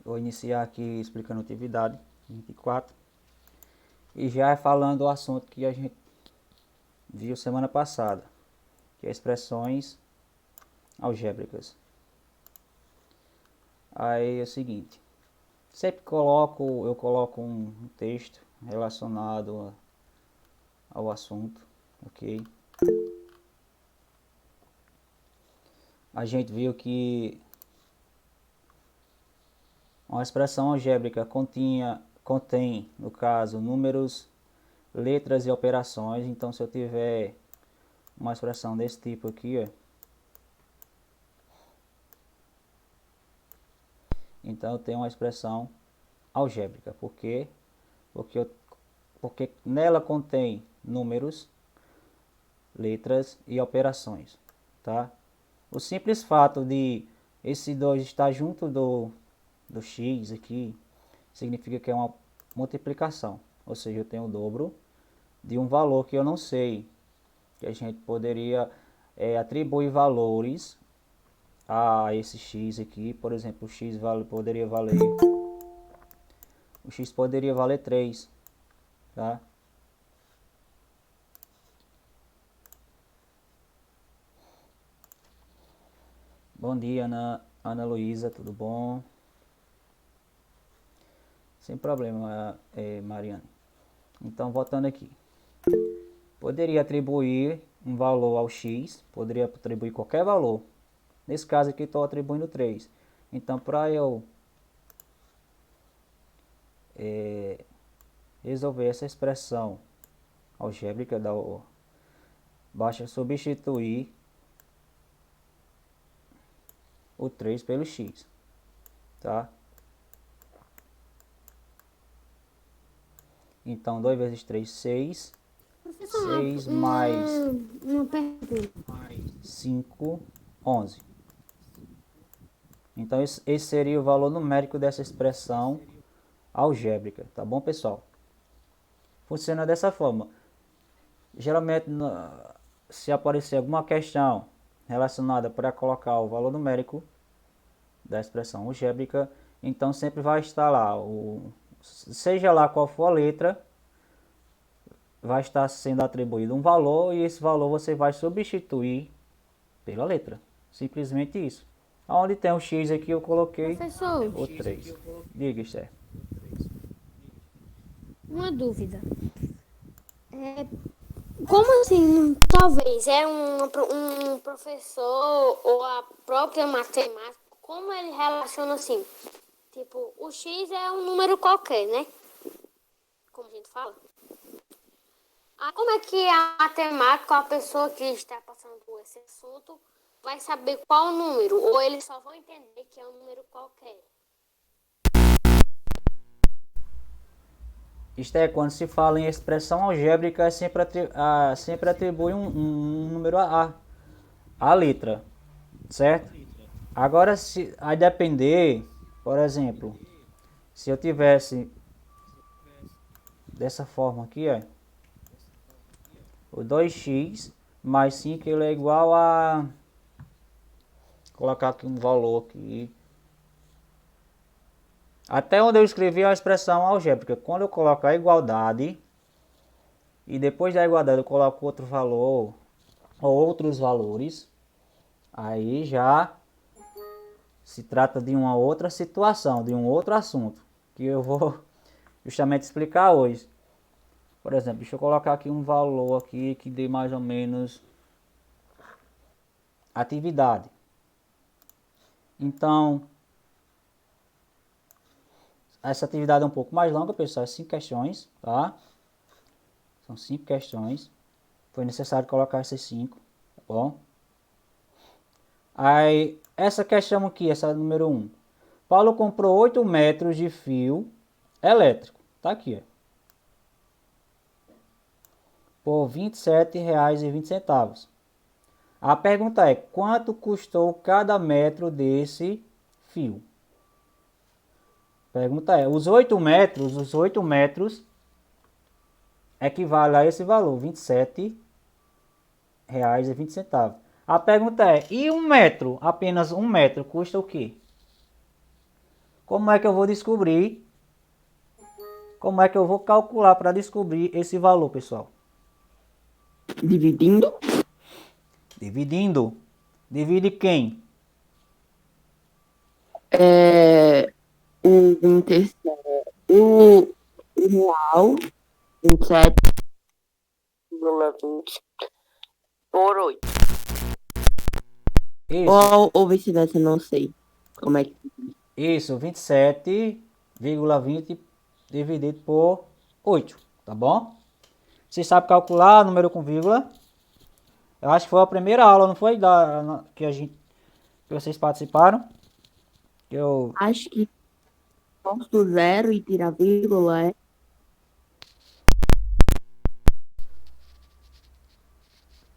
Vou iniciar aqui explicando a atividade 24 e já falando o assunto que a gente viu semana passada, que é expressões algébricas. Aí é o seguinte, sempre eu coloco um texto relacionado ao assunto, ok? A gente viu que uma expressão algébrica contém, no caso, números, letras e operações. Então, se eu tiver uma expressão desse tipo aqui, ó, então eu tenho uma expressão algébrica. Por quê? Porque nela contém números, letras e operações, tá? O simples fato de esse 2 estar junto do x aqui, significa que é uma multiplicação. Ou seja, eu tenho o dobro de um valor que eu não sei. Que a gente poderia atribuir valores a esse x aqui. Por exemplo, o x poderia valer 3, tá? Bom dia, Ana Luísa, tudo bom? Sem problema, Mariana. Então, voltando aqui. Poderia atribuir um valor ao x, poderia atribuir qualquer valor. Nesse caso aqui, estou atribuindo 3. Então, para eu resolver essa expressão algébrica, basta substituir o 3 pelo x, tá? Então, 2 vezes 3, 6. Professor, 6 mais uma pergunta. 5, 11. Então, esse seria o valor numérico dessa expressão algébrica, tá bom, pessoal? Funciona dessa forma. Geralmente, se aparecer alguma questão relacionada para colocar o valor numérico da expressão algébrica, então sempre vai estar lá, seja lá qual for a letra, vai estar sendo atribuído um valor e esse valor você vai substituir pela letra. Simplesmente isso. Onde tem o x aqui eu coloquei Professor, o 3. Diga, Esther. uma dúvida. Como assim, talvez, um professor ou a própria matemática, como ele relaciona assim? Tipo, o x é um número qualquer, né? Como a gente fala. Ah, como é que a matemática, a pessoa que está passando por esse assunto, vai saber qual número? Ou eles só vão entender que é um número qualquer? Isto é, quando se fala em expressão algébrica, sempre atribui um número à letra, certo? Agora, se a depender, por exemplo, se eu tivesse dessa forma aqui, ó, o 2x mais 5 ele é igual a... colocar aqui um valor aqui. Até onde eu escrevi a expressão algébrica. Quando eu coloco a igualdade e depois da igualdade eu coloco outro valor ou outros valores, aí já se trata de uma outra situação, de um outro assunto que eu vou justamente explicar hoje. Por exemplo, deixa eu colocar aqui um valor aqui que dê mais ou menos atividade. Então, essa atividade é um pouco mais longa, pessoal, é 5 questões, tá? São 5 questões. Foi necessário colocar essas 5, tá bom? Aí, essa questão aqui, essa número 1. Paulo comprou 8 metros de fio elétrico. Tá aqui, ó. Por R$ 27,20. A pergunta é, quanto custou cada metro desse fio? A pergunta é, os 8 metros equivale a esse valor, R$ 27,20. A pergunta é, e um metro, apenas um metro, custa o quê? Como é que eu vou descobrir? Como é que eu vou calcular para descobrir esse valor, pessoal? Dividindo Dividindo. Divide quem? um terceiro, um real, 27,20 por 8. Isso, Ou vice-versa, não sei. Como é que. isso, 27,20 dividido por 8, tá bom? Você sabe calcular número com vírgula? Eu acho que foi a primeira aula, não foi? Que vocês participaram? Eu, Acho que posto zero e tira vírgula é.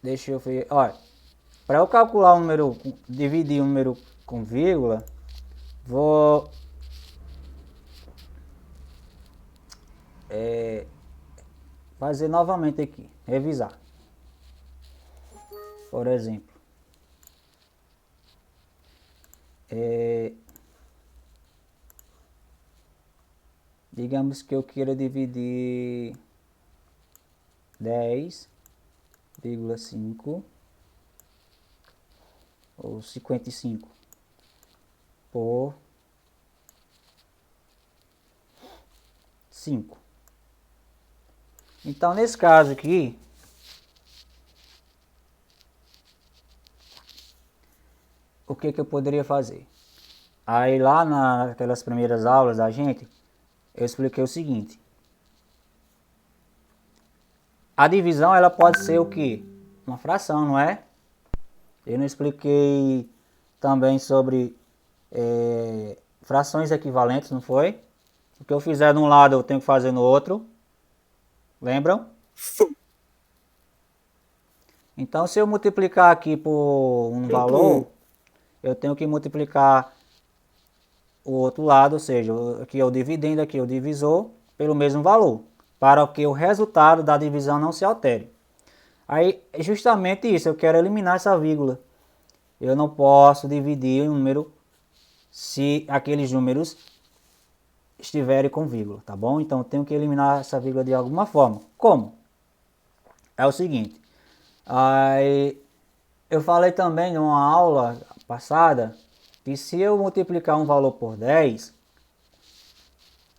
deixa eu ver. Olha, para eu calcular um número, dividir um número com vírgula, vou fazer novamente aqui, revisar. Por exemplo, digamos que eu queira dividir 10,5 ou 55 por 5. Então, nesse caso aqui, o que eu poderia fazer? Aí lá naquelas primeiras aulas da gente, eu expliquei o seguinte. A divisão, ela pode ser o quê? Uma fração, não é? Eu não expliquei também sobre frações equivalentes, não foi? O que eu fizer de um lado, eu tenho que fazer no outro. Lembram? Sim. Então, se eu multiplicar aqui por um valor, eu tenho que multiplicar o outro lado, ou seja, aqui é o dividendo, aqui é o divisor, pelo mesmo valor, para que o resultado da divisão não se altere. Aí, é justamente isso, eu quero eliminar essa vírgula. Eu não posso dividir um número se aqueles números estiverem com vírgula, tá bom? Então, eu tenho que eliminar essa vírgula de alguma forma. Como? É o seguinte, aí eu falei também numa aula passada que se eu multiplicar um valor por 10,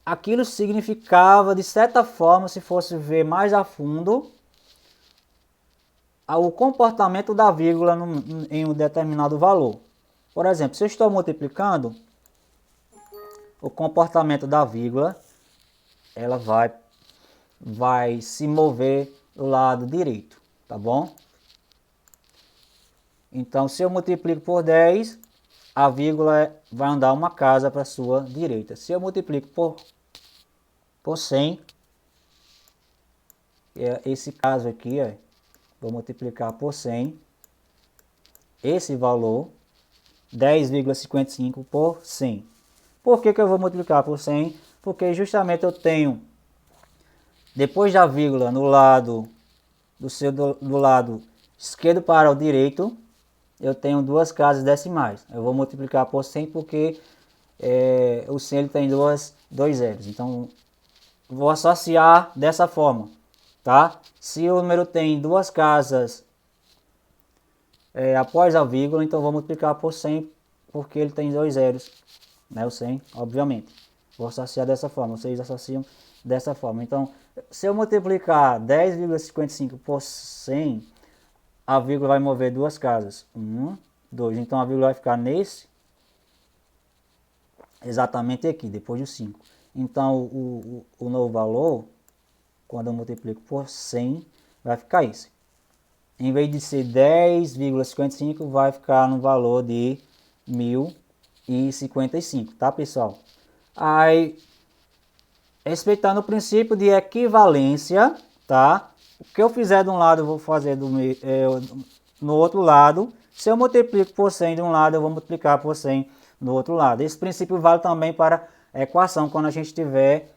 aquilo significava, de certa forma, se fosse ver mais a fundo, o comportamento da vírgula em um determinado valor. Por exemplo, se eu estou multiplicando, o comportamento da vírgula, ela vai se mover do lado direito, tá bom? Então, se eu multiplico por 10, a vírgula vai andar uma casa para a sua direita. Se eu multiplico por 100, esse caso aqui, ó, vou multiplicar por 100, esse valor, 10,55 por 100. Por que eu vou multiplicar por 100? Porque justamente eu tenho, depois da vírgula no lado do lado esquerdo para o direito, eu tenho duas casas decimais. Eu vou multiplicar por 100 porque o 100 ele tem dois zeros. Então, vou associar dessa forma, tá? Se o número tem duas casas após a vírgula, então vou multiplicar por 100 porque ele tem dois zeros, né? O 100, obviamente. Vou associar dessa forma, vocês associam dessa forma. Então, se eu multiplicar 10,55 por 100, a vírgula vai mover duas casas. 1, 2. Então, a vírgula vai ficar exatamente aqui, depois do 5. Então, o novo valor, quando eu multiplico por 100, vai ficar esse. Em vez de ser 10,55, vai ficar no valor de 1055, tá, pessoal? Aí, respeitando o princípio de equivalência, tá? O que eu fizer de um lado, eu vou fazer no outro lado. Se eu multiplico por 100 de um lado, eu vou multiplicar por 100 no outro lado. Esse princípio vale também para a equação, quando a gente estiver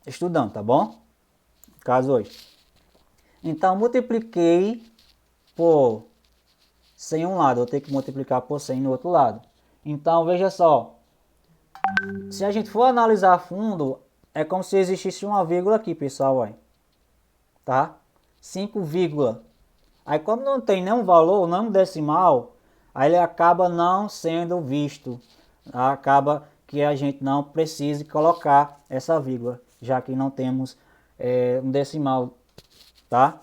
estudando, tá bom? Caso hoje. Então, multipliquei por 100 um lado, eu tenho que multiplicar por 100 no outro lado. Então, veja só. Se a gente for analisar a fundo, é como se existisse uma vírgula aqui, pessoal, ó. Tá? 5 vírgula. Aí como não tem nenhum valor, nenhum decimal, aí ele acaba não sendo visto. Acaba que a gente não precise colocar essa vírgula, já que não temos um decimal, tá?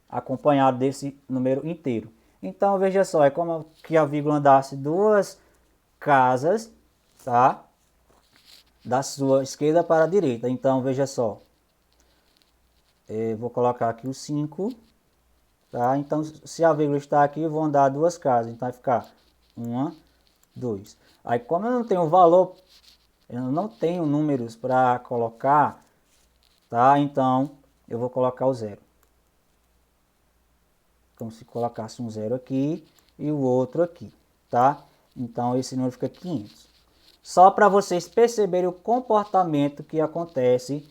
Acompanhado desse número inteiro. Então veja só, é como que a vírgula andasse duas casas, tá? Da sua esquerda para a direita. Então veja só, vou colocar aqui o 5. Tá? Então, se a vírgula está aqui, eu vou andar duas casas. Então, vai ficar 1, 2. Aí, como eu não tenho valor, eu não tenho números para colocar, tá? Então, eu vou colocar o 0. Como se colocasse um 0 aqui e o outro aqui, tá? Então, esse número fica 500. Só para vocês perceberem o comportamento que acontece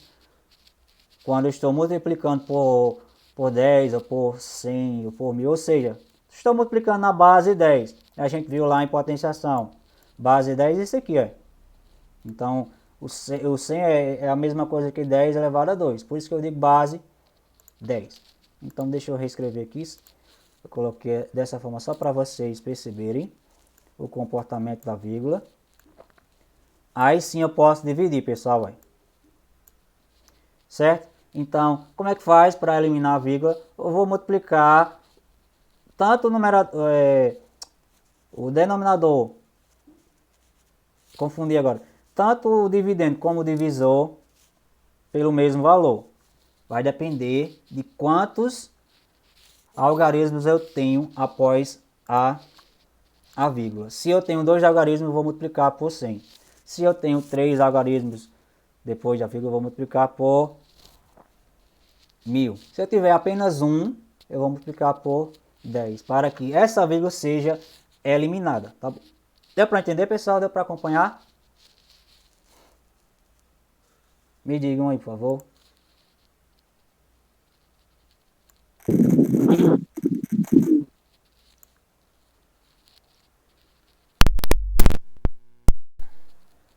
quando eu estou multiplicando por 10, ou por 100, ou por 1000, ou seja, estou multiplicando na base 10. A gente viu lá em potenciação. Base 10 é isso aqui, ó. Então, o 100 é a mesma coisa que 10 elevado a 2. Por isso que eu digo base 10. Então, deixa eu reescrever aqui. Eu coloquei dessa forma só para vocês perceberem o comportamento da vírgula. Aí sim eu posso dividir, pessoal. Ó. Certo? Então, como é que faz para eliminar a vírgula? Eu vou multiplicar tanto o denominador, confundi agora, tanto o dividendo como o divisor pelo mesmo valor. Vai depender de quantos algarismos eu tenho após a vírgula. Se eu tenho 2 algarismos, eu vou multiplicar por 100. Se eu tenho 3 algarismos depois da vírgula, eu vou multiplicar por 1000. Se eu tiver apenas um, eu vou multiplicar por 10, para que essa vírgula seja eliminada. Tá? Deu para entender, pessoal? Deu para acompanhar? Me digam aí, por favor.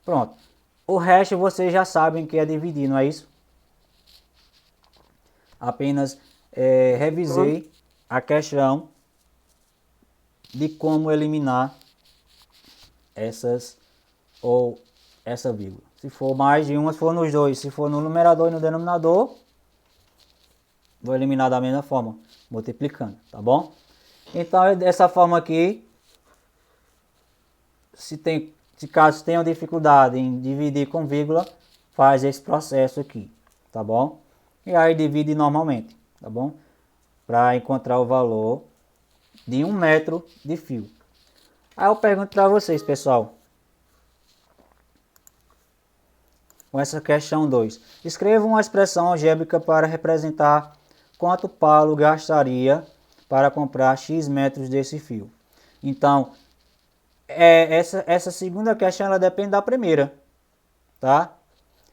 Pronto. O resto vocês já sabem que é dividir, não é isso? Apenas revisei a questão de como eliminar essas ou essa vírgula. Se for mais de uma, se for nos dois, se for no numerador e no denominador, vou eliminar da mesma forma, multiplicando, tá bom? Então, dessa forma aqui, se caso tenham dificuldade em dividir com vírgula, faz esse processo aqui, tá bom? E aí divide normalmente, tá bom? Para encontrar o valor de 1 metro de fio. Aí eu pergunto para vocês, pessoal, com essa questão 2. Escreva uma expressão algébrica para representar quanto Paulo gastaria para comprar X metros desse fio. Então, essa segunda questão ela depende da primeira, tá?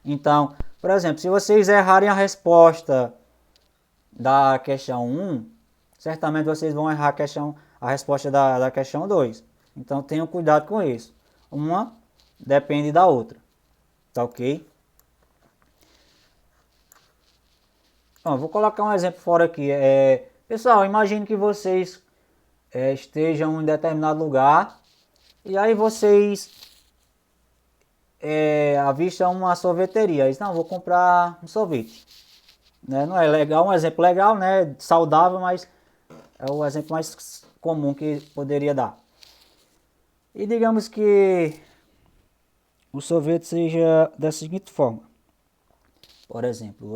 Então, por exemplo, se vocês errarem a resposta da questão 1, certamente vocês vão errar a resposta da questão 2. Então, tenham cuidado com isso. Uma depende da outra, tá ok? Bom, vou colocar um exemplo fora aqui. Pessoal, imagine que vocês estejam em determinado lugar e aí vocês avistam uma sorveteria. Aí, não, vou comprar um sorvete. Né? Não é legal, um exemplo legal, né? Saudável, mas é o exemplo mais comum que poderia dar. E digamos que o sorvete seja da seguinte forma. Por exemplo,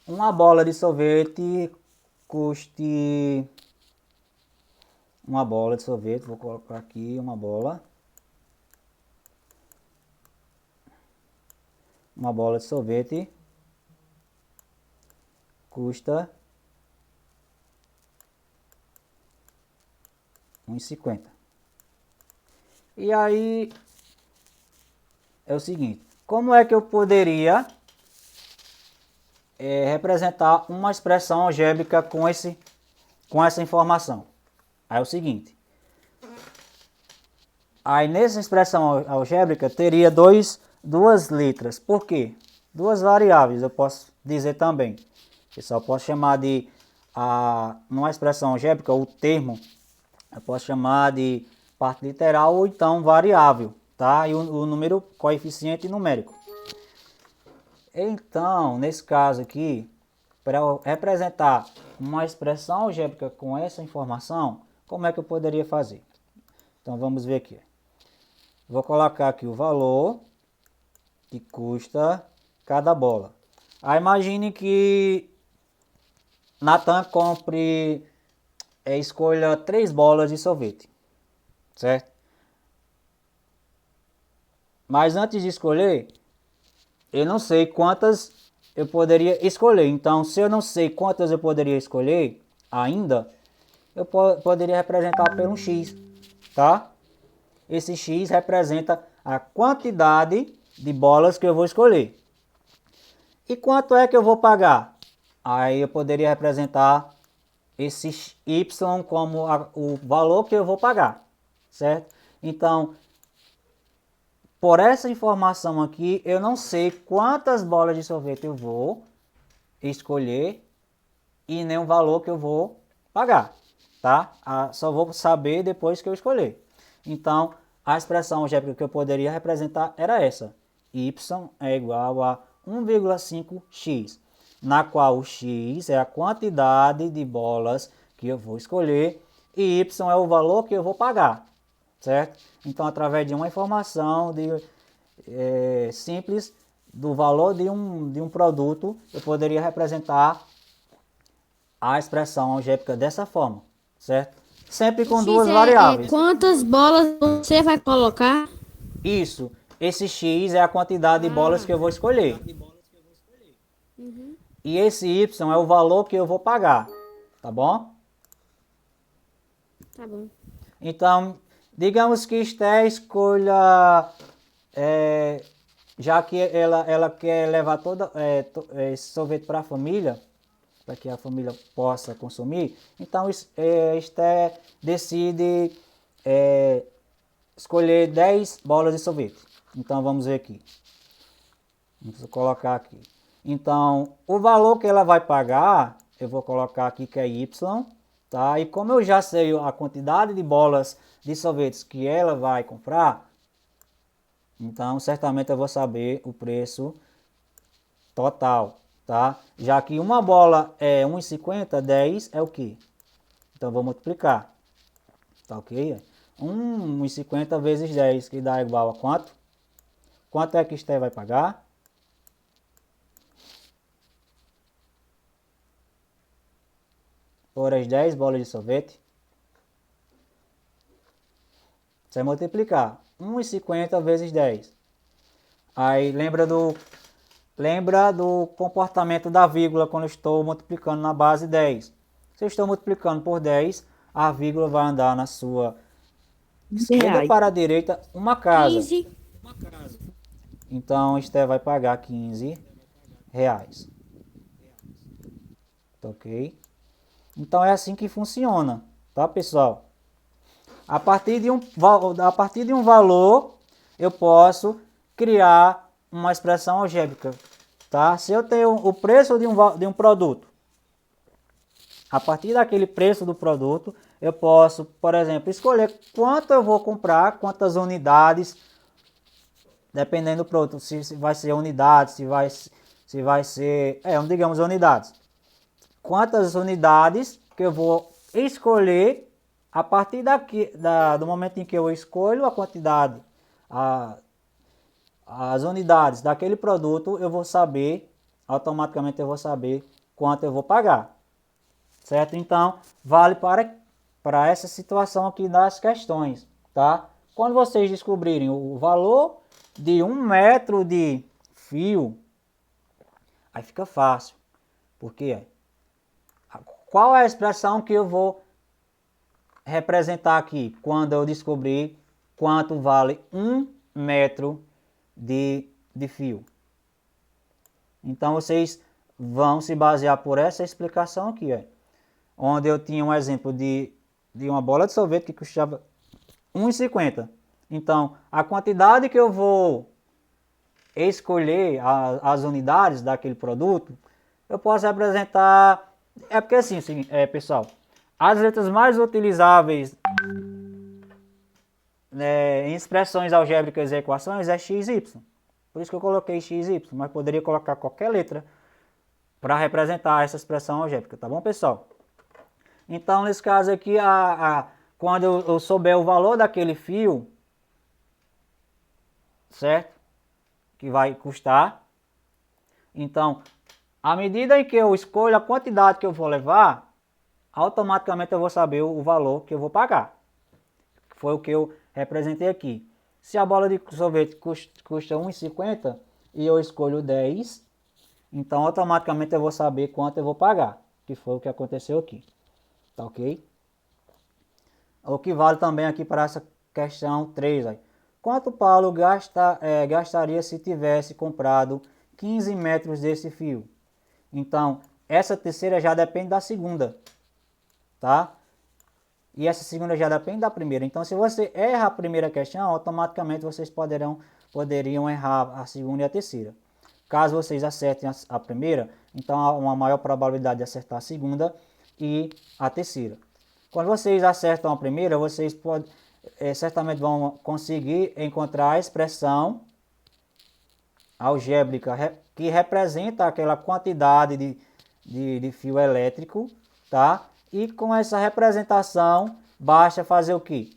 uma bola de sorvete custe... Uma bola de sorvete, vou colocar aqui uma bola. Uma bola de sorvete custa R$1,50. E aí é o seguinte, como é que eu poderia representar uma expressão algébrica com essa informação? Aí é o seguinte, Aí nessa expressão algébrica teria duas letras. Por quê? Duas variáveis, eu posso dizer também. Eu só posso chamar de, numa expressão algébrica, o termo, eu posso chamar de parte literal ou então variável, tá? E o número coeficiente numérico. Então, nesse caso aqui, para eu representar uma expressão algébrica com essa informação, como é que eu poderia fazer? Então, vamos ver aqui. Vou colocar aqui o valor que custa cada bola. Aí, imagine que Nathan compre, escolha 3 bolas de sorvete, certo? Mas antes de escolher, eu não sei quantas eu poderia escolher. Então, se eu não sei quantas eu poderia escolher ainda, eu poderia representar por um X, tá? Esse X representa a quantidade de bolas que eu vou escolher. E quanto é que eu vou pagar? Aí eu poderia representar esse Y como o valor que eu vou pagar, certo? Então, por essa informação aqui, eu não sei quantas bolas de sorvete eu vou escolher e nem o valor que eu vou pagar, tá? Só vou saber depois que eu escolher. Então, a expressão algébrica que eu poderia representar era essa. Y é igual a 1,5x, na qual o x é a quantidade de bolas que eu vou escolher e y é o valor que eu vou pagar, certo? Então, através de uma informação simples do valor de um produto, eu poderia representar a expressão algébrica dessa forma, certo? Sempre com duas variáveis. Quantas bolas você vai colocar? Isso, esse x é a quantidade de bolas que eu vou escolher. E esse y é o valor que eu vou pagar, tá bom? Tá bom. Então, digamos que Esté escolha, já que ela quer levar esse sorvete para a família, para que a família possa consumir, então Esté decide escolher 10 bolas de sorvete. Então, vamos ver aqui. Vamos colocar aqui. Então, o valor que ela vai pagar, eu vou colocar aqui que é Y, tá? E como eu já sei a quantidade de bolas de sorvetes que ela vai comprar, então certamente eu vou saber o preço total, tá? Já que uma bola é 1,50, 10 é o quê? Então vou multiplicar, tá ok? 1,50 vezes 10, que dá igual a quanto? Quanto é que Esté vai pagar? Por as 10 bolas de sorvete. Você vai multiplicar 1,50 vezes 10. Aí lembra do comportamento da vírgula quando eu estou multiplicando na base 10. Se eu estou multiplicando por 10, a vírgula vai andar na sua esquerda Reais. para a direita uma casa. 15. Então Esté vai pagar 15 reais. Ok? Então é assim que funciona, tá, pessoal? A partir de um valor, eu posso criar uma expressão algébrica, tá? Se eu tenho o preço de um produto, a partir daquele preço do produto, eu posso, por exemplo, escolher quanto eu vou comprar, quantas unidades, dependendo do produto, se vai ser unidades, se vai ser, digamos unidades. Quantas unidades que eu vou escolher a partir do momento em que eu escolho a quantidade, as unidades daquele produto, eu vou saber, automaticamente eu vou saber quanto eu vou pagar, certo? Então, vale para essa situação aqui das questões, tá? Quando vocês descobrirem o valor de 1 metro de fio, aí fica fácil, porque qual é a expressão que eu vou representar aqui quando eu descobrir quanto vale 1 metro de fio? Então vocês vão se basear por essa explicação aqui, onde eu tinha um exemplo de uma bola de sorvete que custava 1,50. Então, a quantidade que eu vou escolher as unidades daquele produto, eu posso representar... É porque assim, pessoal, as letras mais utilizáveis em expressões algébricas e equações é x, y. Por isso que eu coloquei x, y, mas poderia colocar qualquer letra para representar essa expressão algébrica, tá bom, pessoal? Então, nesse caso aqui, quando eu souber o valor daquele fio, certo? Que vai custar. Então, à medida em que eu escolho a quantidade que eu vou levar, automaticamente eu vou saber o valor que eu vou pagar. Foi o que eu representei aqui. Se a bola de sorvete custa 1,50 e eu escolho 10, então automaticamente eu vou saber quanto eu vou pagar, que foi o que aconteceu aqui. Tá ok? O que vale também aqui para essa questão 3. Aí. Quanto Paulo gastaria se tivesse comprado 15 metros desse fio? Então, essa terceira já depende da segunda, tá? E essa segunda já depende da primeira. Então, se você erra a primeira questão, automaticamente vocês poderiam errar a segunda e a terceira. Caso vocês acertem a primeira, então há uma maior probabilidade de acertar a segunda e a terceira. Quando vocês acertam a primeira, vocês certamente vão conseguir encontrar a expressão algébrica que representa aquela quantidade de fio elétrico, tá? E com essa representação, basta fazer o quê?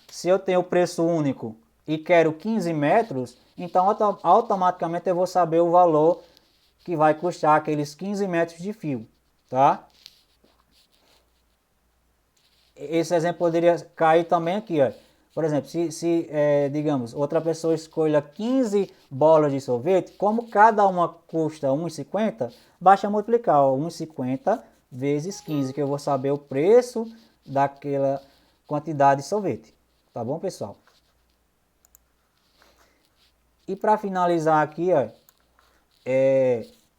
Se eu tenho preço único e quero 15 metros, então automaticamente eu vou saber o valor que vai custar aqueles 15 metros de fio, tá? Esse exemplo poderia cair também aqui, ó. Por exemplo, digamos, outra pessoa escolha 15 bolas de sorvete, como cada uma custa 1,50, basta multiplicar 1,50 vezes 15, que eu vou saber o preço daquela quantidade de sorvete. Tá bom, pessoal? E para finalizar aqui, ó,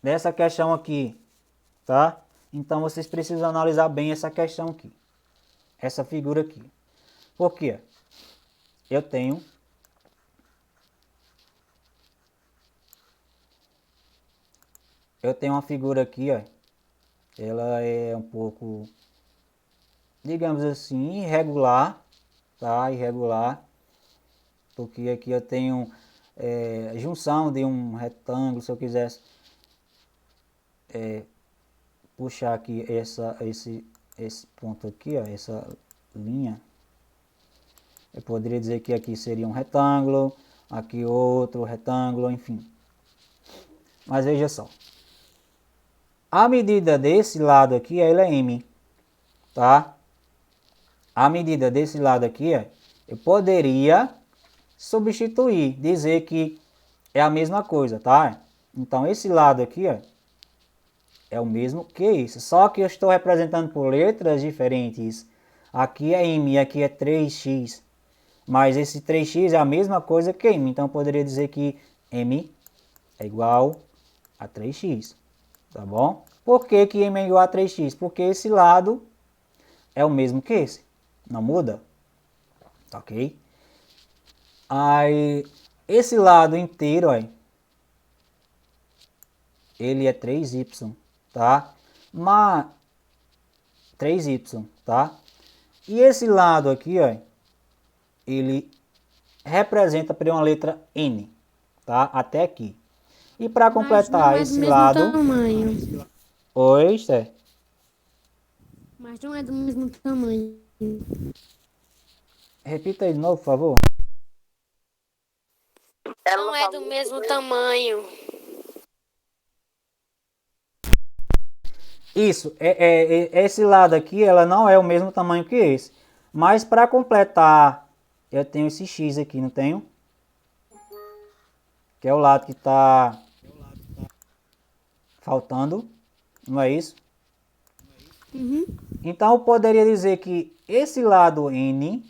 nessa questão aqui, tá? Então vocês precisam analisar bem essa questão aqui. Essa figura aqui. Por quê? Eu tenho uma figura aqui, ó. Ela é um pouco, digamos assim, irregular, tá? Irregular. Porque aqui eu tenho junção de um retângulo. Se eu quisesse puxar aqui esse ponto aqui, ó, essa linha, eu poderia dizer que aqui seria um retângulo, aqui outro retângulo, enfim. Mas veja só. A medida desse lado aqui, ela é M, tá? A medida desse lado aqui, eu poderia substituir, dizer que é a mesma coisa, tá? Então, esse lado aqui, é o mesmo que isso. Só que eu estou representando por letras diferentes. Aqui é M e aqui é 3x. Mas esse 3x é a mesma coisa que M. Então, eu poderia dizer que M é igual a 3x. Tá bom? Por que que M é igual a 3x? Porque esse lado é o mesmo que esse. Não muda. Tá ok? Aí, esse lado inteiro, ó, ele é 3y, tá? Mas 3y, tá? E esse lado aqui, ó, ele representa por uma letra N, tá? Até aqui. E para completar esse lado... Mas não é do mesmo tamanho. Oi, Esther. Mas não é do mesmo tamanho. Repita aí de novo, por favor. Não é do mesmo tamanho. Isso, esse lado aqui, ela não é o mesmo tamanho que esse. Mas para completar, eu tenho esse x aqui, não tenho? Que é o lado que está faltando, não é isso? Uhum. Então eu poderia dizer que esse lado n,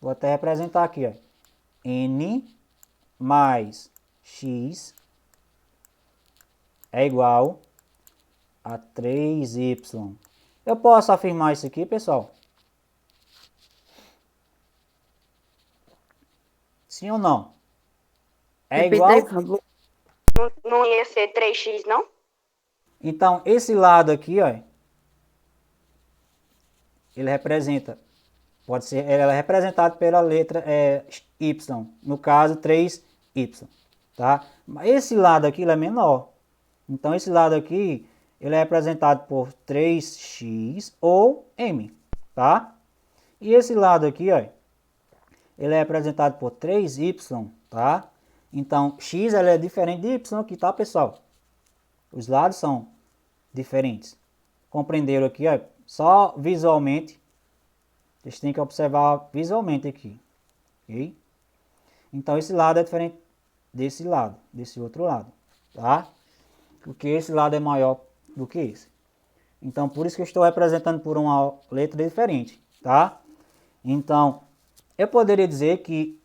vou até representar aqui, ó, n mais x é igual a 3y. Eu posso afirmar isso aqui, pessoal? Sim ou não? É Repita aí, igual? por favor. Não ia ser 3x, não? Então, esse lado aqui, ó, ele representa, pode ser, ele é representado pela letra Y, no caso 3Y, tá? Mas esse lado aqui ele é menor. Então, esse lado aqui, ele é representado por 3x ou m, tá? E esse lado aqui, ó, ele é representado por 3y, tá? Então, x ele é diferente de y aqui, tá, pessoal? Os lados são diferentes. Compreenderam aqui, ó? Só visualmente. Vocês têm que observar visualmente aqui, ok? Então, esse lado é diferente desse lado, desse outro lado, tá? Porque esse lado é maior do que esse. Então, por isso que eu estou representando por uma letra diferente, tá? Então, eu poderia dizer que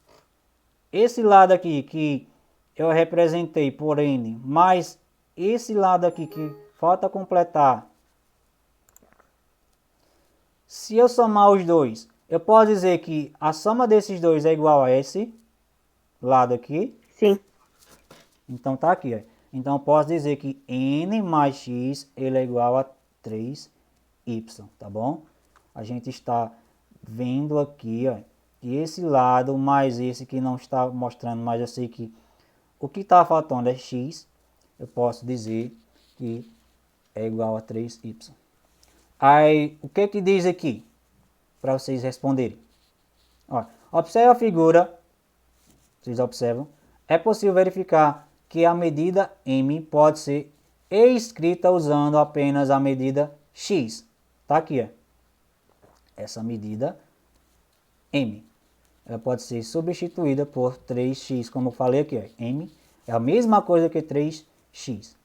esse lado aqui que eu representei por N, mais esse lado aqui que falta completar, se eu somar os dois, eu posso dizer que a soma desses dois é igual a esse lado aqui. Sim. Então tá aqui, ó. Então eu posso dizer que N mais X ele é igual a 3Y, tá bom? A gente está vendo aqui, ó, que esse lado mais esse que não está mostrando, mas eu sei que o que está faltando é X, eu posso dizer que é igual a 3Y. Aí, o que que diz aqui? Para vocês responderem. Ó, observe a figura. Vocês observam. É possível verificar que a medida M pode ser escrita usando apenas a medida X. Tá aqui, ó. Essa medida M. Ela pode ser substituída por 3x, como eu falei aqui, ó. M é a mesma coisa que 3x.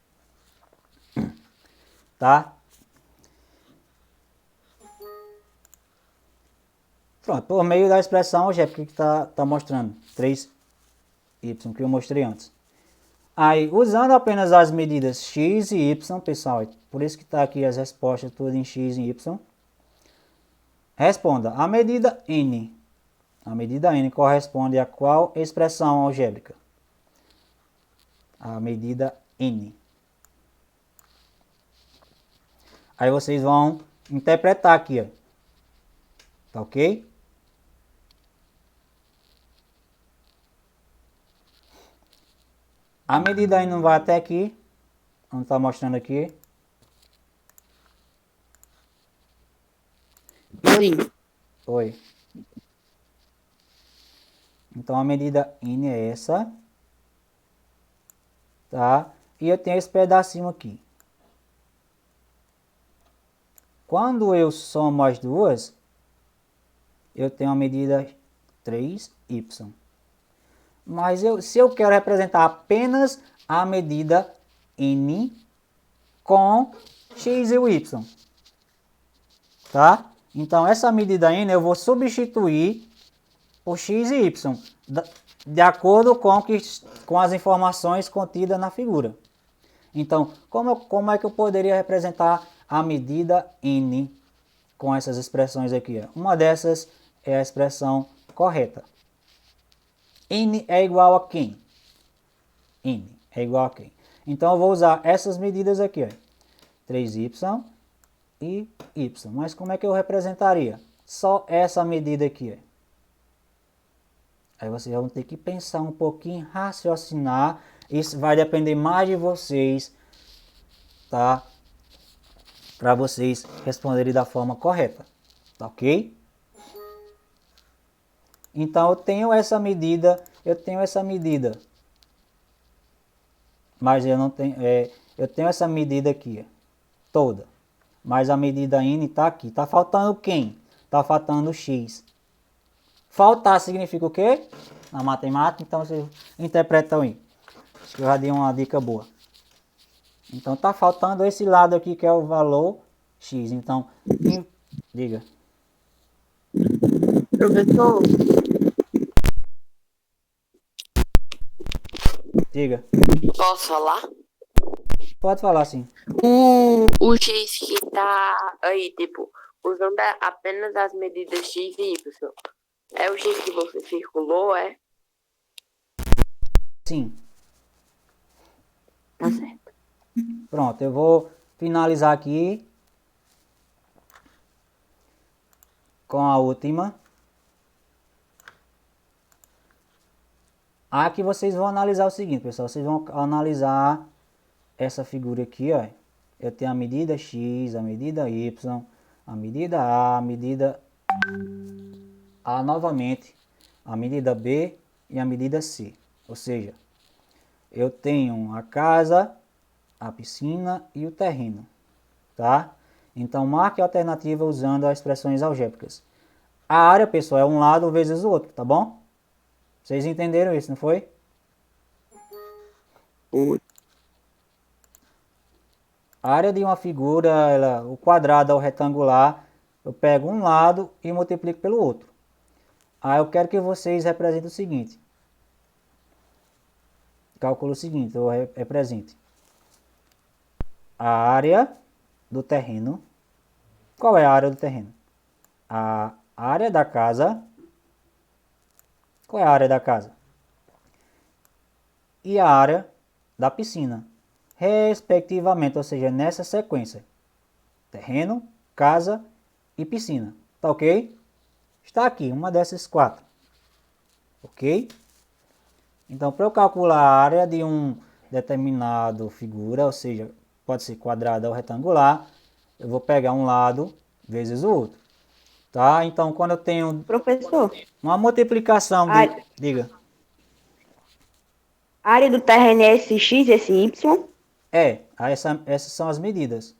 Tá? Pronto, por meio da expressão algébrica que está mostrando, 3y, que eu mostrei antes. Aí, usando apenas as medidas x e y, pessoal, por isso que está aqui as respostas todas em x e y. Responda, a medida n. A medida n corresponde a qual expressão algébrica? A medida n. Aí vocês vão interpretar aqui, ó. Tá ok? A medida n não vai até aqui, onde está mostrando aqui. Sim. Oi. Então a medida n é essa, tá? E eu tenho esse pedacinho aqui. Quando eu somo as duas, eu tenho a medida 3y. Mas se eu quero representar apenas a medida n com x e o y, tá? Então essa medida n eu vou substituir por x e y, de acordo com as informações contidas na figura. Então, como é que eu poderia representar a medida n com essas expressões aqui? Uma dessas é a expressão correta. N é igual a quem? N é igual a quem? Então, eu vou usar essas medidas aqui, ó, 3y e y. Mas como é que eu representaria? Só essa medida aqui, ó. Aí vocês vão ter que pensar um pouquinho, raciocinar. Isso vai depender mais de vocês, tá? Para vocês responderem da forma correta, tá ok? Então eu tenho essa medida, mas eu não tenho, eu tenho essa medida aqui, ó, toda. Mas a medida n está aqui. Tá faltando quem? Tá faltando x. Faltar significa o quê? Na matemática, então vocês interpretam aí. Acho que eu já dei uma dica boa. Então tá faltando esse lado aqui que é o valor x. Então, diga. Professor, Diga. Posso falar? Pode falar sim. O X que tá aí, tipo, usando apenas as medidas X e Y. É o X que você circulou, é? Sim. Tá certo. Pronto, eu vou finalizar aqui com a última. Aqui vocês vão analisar o seguinte, pessoal. Vocês vão analisar essa figura aqui, ó. Eu tenho a medida x, a medida y, a medida a medida A novamente, a medida B e a medida C. Ou seja, eu tenho a casa, a piscina e o terreno, tá? Então, marque a alternativa usando as expressões algébricas. A área, pessoal, é um lado vezes o outro, tá bom? Vocês entenderam isso, não foi? Foi. A área de uma figura, o quadrado ou retangular, eu pego um lado e multiplico pelo outro. Aí eu quero que vocês representem o seguinte. Calculo o seguinte, eu represente a área do terreno. Qual é a área do terreno? A área da casa. Qual é a área da casa? E a área da piscina, respectivamente, ou seja, nessa sequência. Terreno, casa e piscina. Tá ok? Está aqui, uma dessas quatro. Ok? Então, para eu calcular a área de um determinado figura, ou seja, pode ser quadrada ou retangular, eu vou pegar um lado vezes o outro. Tá? Então, quando eu tenho Professor, uma multiplicação a de... Diga. área do terreno é esse x, esse y? Essas são as medidas.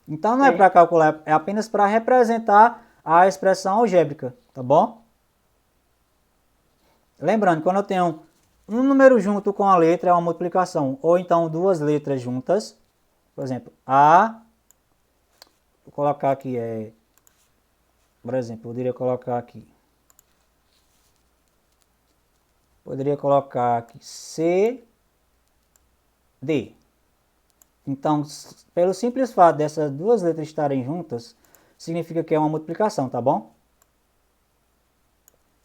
Então, não é para calcular, é apenas para representar a expressão algébrica, tá bom? Lembrando, quando eu tenho um número junto com a letra, é uma multiplicação. Ou então duas letras juntas. Por exemplo, vou colocar aqui, por exemplo, poderia colocar aqui C, D. Então, pelo simples fato dessas duas letras estarem juntas, significa que é uma multiplicação, tá bom?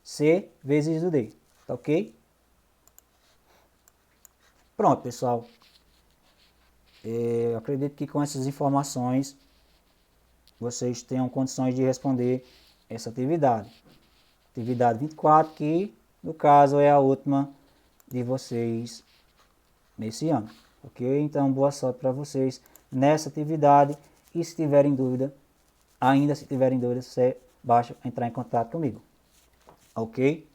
C vezes o D, tá ok? Pronto, pessoal. Eu acredito que com essas informações vocês tenham condições de responder essa atividade. Atividade 24, que no caso é a última de vocês nesse ano. Ok? Então, boa sorte para vocês nessa atividade. E se tiverem dúvida, você basta entrar em contato comigo. Ok?